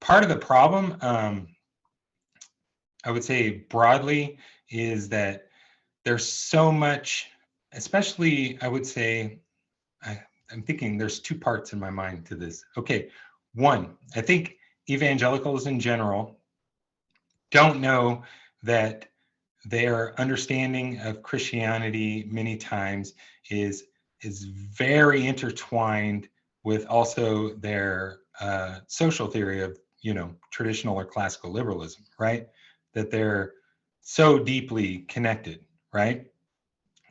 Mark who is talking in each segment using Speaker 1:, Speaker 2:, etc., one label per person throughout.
Speaker 1: part of the problem, I would say broadly, is that there's so much, especially I would say, I'm thinking there's two parts in my mind to this. Okay, one, I think evangelicals in general don't know that their understanding of Christianity many times is very intertwined with also their social theory of traditional or classical liberalism, right? That they're so deeply connected, right?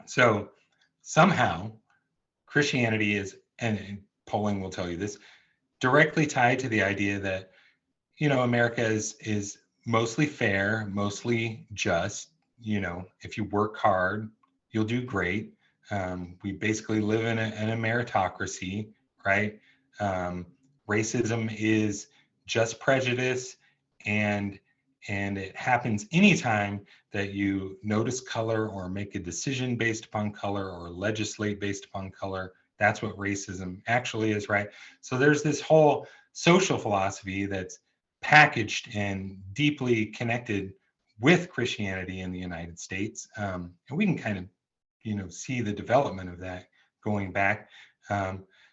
Speaker 1: So somehow Christianity is, and polling will tell you this, directly tied to the idea that America is mostly fair, mostly just. If you work hard, you'll do great. We basically live in a meritocracy, right? Racism is just prejudice, and it happens anytime that you notice color or make a decision based upon color or legislate based upon color. That's what racism actually is, right? So there's this whole social philosophy that's packaged and deeply connected with Christianity in the United States. And we can kind of, see the development of that going back.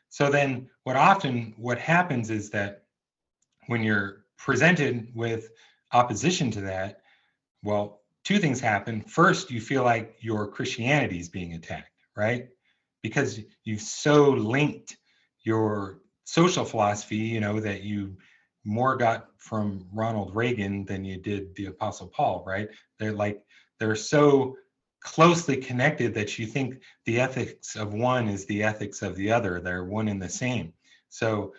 Speaker 1: So then what happens is that when you're presented with opposition to that, well, two things happen. First, you feel like your Christianity is being attacked, right? Because you've so linked your social philosophy, that you more got from Ronald Reagan than you did the Apostle Paul, right? They're so closely connected that you think the ethics of one is the ethics of the other. They're one and the same. So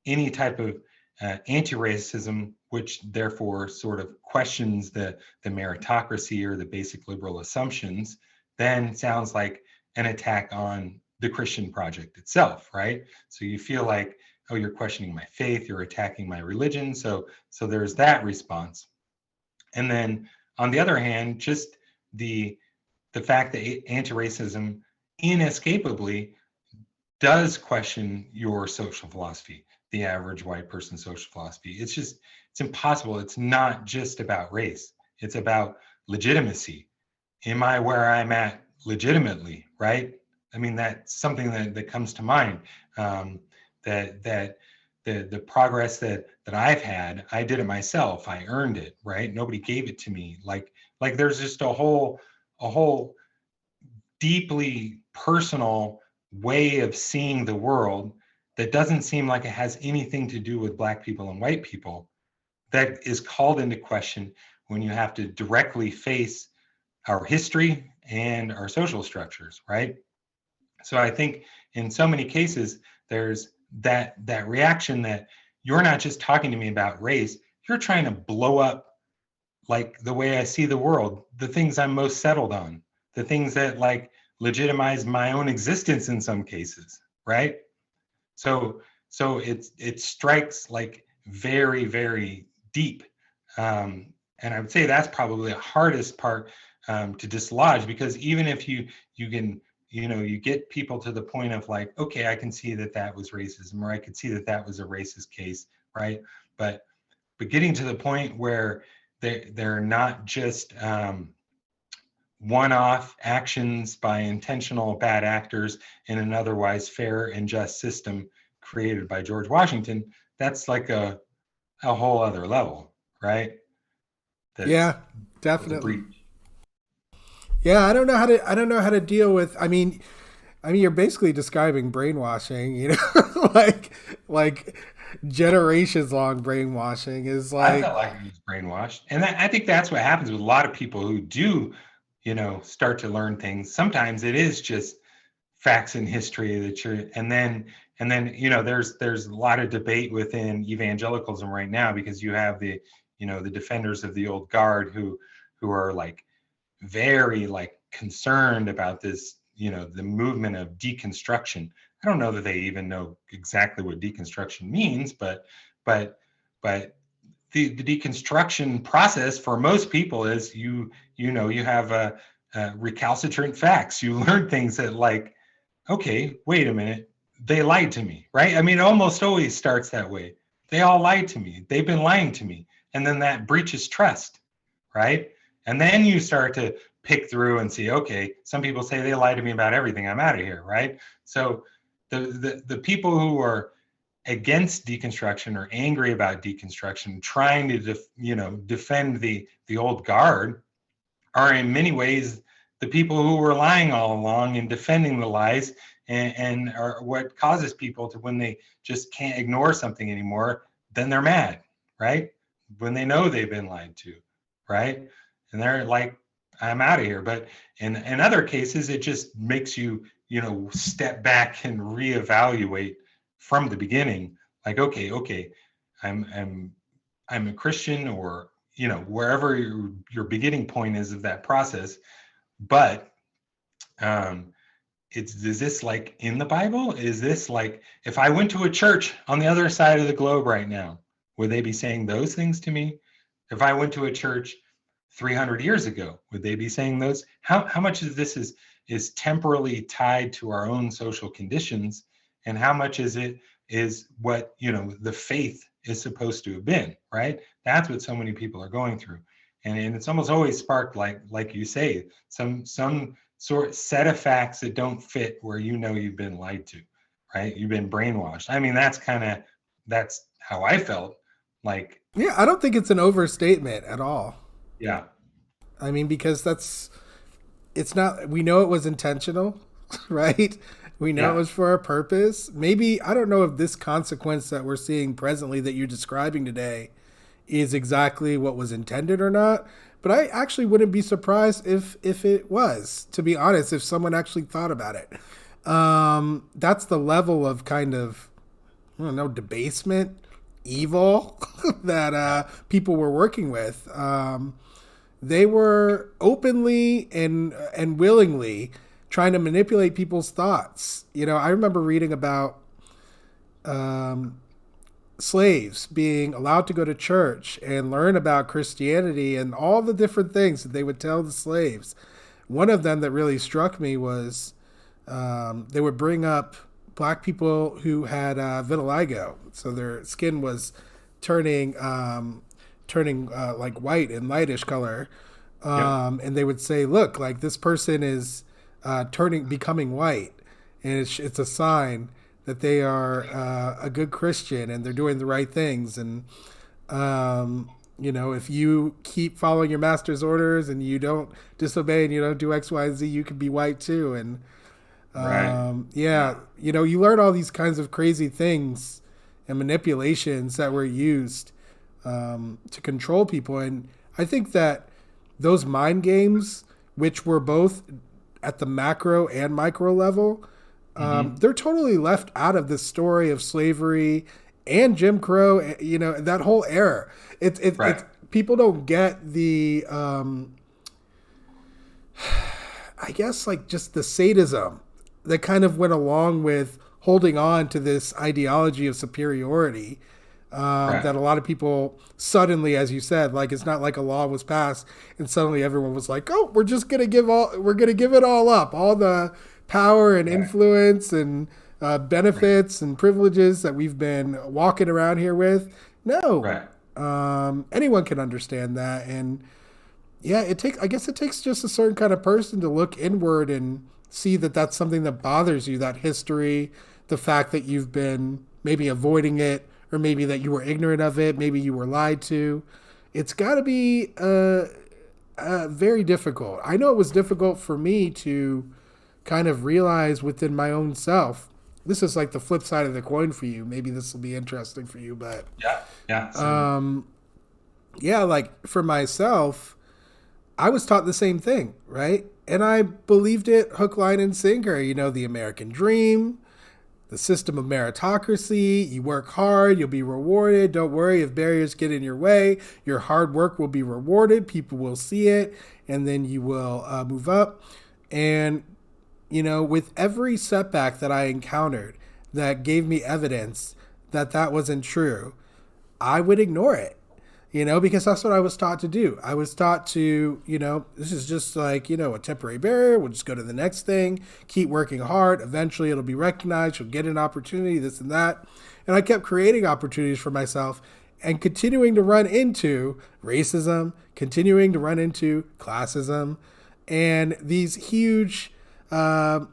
Speaker 1: any type of anti-racism, which therefore sort of questions the meritocracy or the basic liberal assumptions, then sounds like an attack on the Christian project itself, right? So you feel like, oh, you're questioning my faith, you're attacking my religion. So there's that response. And then on the other hand, just the fact that anti-racism inescapably does question your social philosophy, the average white person's social philosophy. It's impossible. It's not just about race. It's about legitimacy. Am I where I'm at legitimately, right? I mean, that's something that comes to mind. That the progress that I've had, I did it myself. I earned it, right? Nobody gave it to me. Like there's just a whole deeply personal way of seeing the world that doesn't seem like it has anything to do with Black people and white people, that is called into question when you have to directly face our history and our social structures, right? So I think in so many cases, there's that reaction that you're not just talking to me about race, you're trying to blow up like the way I see the world, the things I'm most settled on, the things that like legitimize my own existence in some cases, right? So it strikes like very, very deep. And I would say that's probably the hardest part to dislodge, because even if you can, you get people to the point of like, okay, I can see that was racism, or I could see that was a racist case, right? But getting to the point where they're not just one-off actions by intentional bad actors in an otherwise fair and just system created by George Washington, that's like a whole other level, right?
Speaker 2: Yeah, definitely. Yeah, I don't know how to deal with. I mean, you're basically describing brainwashing. Like generations long brainwashing is
Speaker 1: I felt
Speaker 2: like.
Speaker 1: like I was brainwashed, and I think that's what happens with a lot of people who do, start to learn things. Sometimes it is just facts in history that you're, and then there's a lot of debate within evangelicalism right now, because you have the defenders of the old guard who are like very like concerned about this, the movement of deconstruction. I don't know that they even know exactly what deconstruction means, but the deconstruction process for most people is you have a recalcitrant facts. You learn things that like, okay, wait a minute, they lied to me, right? I mean, it almost always starts that way. they all lied to me. They've been lying to me. And then that breaches trust, right? And then you start to pick through and see, okay, some people say they lied to me about everything. I'm out of here, right? So the people who are against deconstruction or angry about deconstruction, trying to defend the old guard, are in many ways the people who were lying all along and defending the lies, and are what causes people to, when they just can't ignore something anymore, then they're mad, right? When they know they've been lied to, right? And they're like, I'm out of here. But in other cases, it just makes you, step back and reevaluate from the beginning. Like, okay, I'm a Christian, or, wherever your beginning point is of that process. But is this like in the Bible? Is this like, if I went to a church on the other side of the globe right now, would they be saying those things to me? If I went to a church 300 years ago, would they be saying those? How much of this is temporally tied to our own social conditions, and how much is what the faith is supposed to have been, right? That's what so many people are going through, and it's almost always sparked, like you say, some sort set of facts that don't fit where you've been lied to, right? You've been brainwashed. I mean, that's how I felt. Like,
Speaker 2: yeah, I don't think it's an overstatement at all.
Speaker 1: Yeah.
Speaker 2: I mean, because it's not, we know it was intentional, right? We know it was for a purpose. Maybe, I don't know if this consequence that we're seeing presently that you're describing today is exactly what was intended or not. But I actually wouldn't be surprised if it was, to be honest, if someone actually thought about it. That's the level of kind of, I don't know, debasement, evil that people were working with. They were openly and willingly trying to manipulate people's thoughts. I remember reading about slaves being allowed to go to church and learn about Christianity and all the different things that they would tell the slaves. One of them that really struck me was they would bring up black people who had vitiligo, so their skin was turning like white and lightish color, and they would say, "Look, like this person is becoming white, and it's a sign that they are a good Christian and they're doing the right things. And if you keep following your master's orders and you don't disobey and you don't do X, Y, and Z, you can be white too." And you learn all these kinds of crazy things and manipulations that were used to control people. And I think that those mind games, which were both at the macro and micro level, they're totally left out of the story of slavery and Jim Crow, that whole era. It's people don't get the, I guess, like just the sadism that kind of went along with holding on to this ideology of superiority. That a lot of people suddenly, as you said, like it's not like a law was passed and suddenly everyone was like, "Oh, we're going to give it all up, all the power and influence and benefits and privileges that we've been walking around here with." No, anyone can understand that, and I guess it takes just a certain kind of person to look inward and see that that's something that bothers you, that history, the fact that you've been maybe avoiding it, or maybe that you were ignorant of it, maybe you were lied to. It's got to be very difficult. I know it was difficult for me to kind of realize within my own self. This is like the flip side of the coin for you. Maybe this will be interesting for you, but like for myself, I was taught the same thing, right? And I believed it hook, line, and sinker. The American dream, the system of meritocracy. You work hard, you'll be rewarded. Don't worry if barriers get in your way. Your hard work will be rewarded. People will see it, and then you will move up. And, with every setback that I encountered that gave me evidence that that wasn't true, I would ignore it. because that's what I was taught to do. I was taught to, this is just like, a temporary barrier. We'll just go to the next thing, keep working hard. Eventually it'll be recognized. You'll get an opportunity, this and that. And I kept creating opportunities for myself and continuing to run into racism, continuing to run into classism, and these huge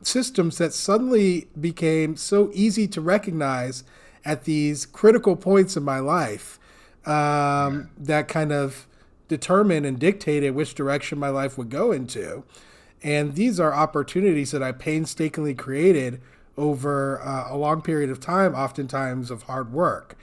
Speaker 2: systems that suddenly became so easy to recognize at these critical points in my life that kind of determined and dictated which direction my life would go into. And these are opportunities that I painstakingly created over a long period of time, oftentimes of hard work.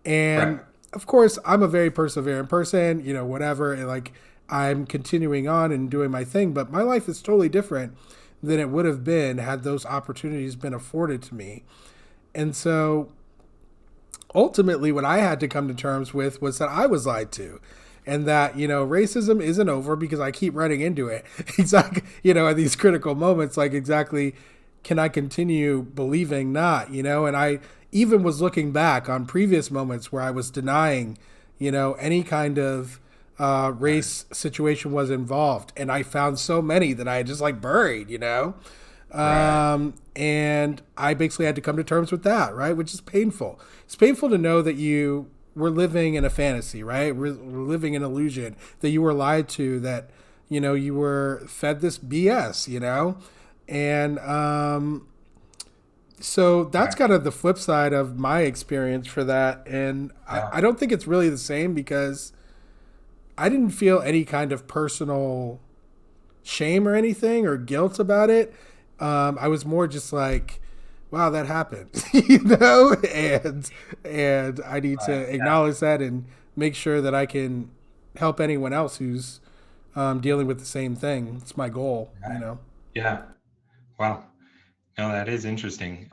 Speaker 1: Right.
Speaker 2: And of course, I'm a very persevering person, whatever. And like, I'm continuing on and doing my thing, but my life is totally different than it would have been had those opportunities been afforded to me. And so ultimately, what I had to come to terms with was that I was lied to. And that, racism isn't over because I keep running into it. Exactly, at these critical moments, like exactly, can I continue believing not, And I even was looking back on previous moments where I was denying, any kind of
Speaker 1: Right.
Speaker 2: race situation was involved. And I found so many that I had just like buried,
Speaker 1: Right.
Speaker 2: And I basically had to come to terms with that, right? Which is painful. It's painful to know that you were living in a fantasy, right? We're living an illusion, that you were lied to, that, you were fed this BS, And so that's
Speaker 1: Right.
Speaker 2: kind of the flip side of my experience for that. And I
Speaker 1: Wow.
Speaker 2: don't think it's really the same because I didn't feel any kind of personal shame or anything or guilt about it. I was more just like, wow, that happened, and I need to
Speaker 1: Right. Yeah.
Speaker 2: acknowledge that and make sure that I can help anyone else who's dealing with the same thing. It's my goal.
Speaker 1: Right. Yeah. Wow. No, that is interesting.